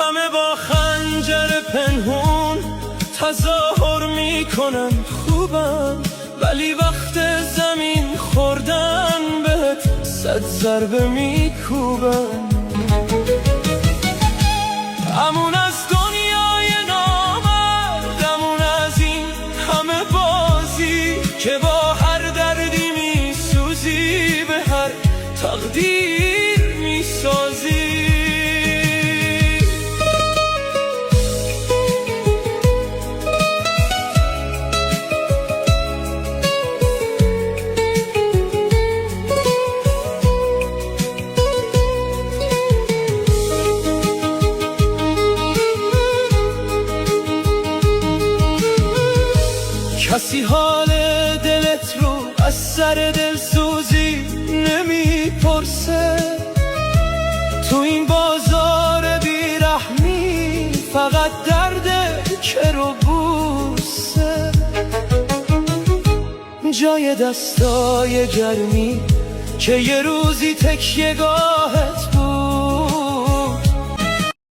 همه با خنجر پنهون تظاهر میکنن خوبن، ولی وقت زمین خوردن بهت 100 ضربه میکوبن. امون از دنیای نامردمون، از این همه بازی که با هر دردی میسوزی، به هر تقدیر میسازی. کسی حال دلت رو از سر دلسوزی نمیپرسه. تو این بازار بیرحمی فقط درد که رو بوسه. جای دستای گرمی که یه روزی تکیه‌گاهت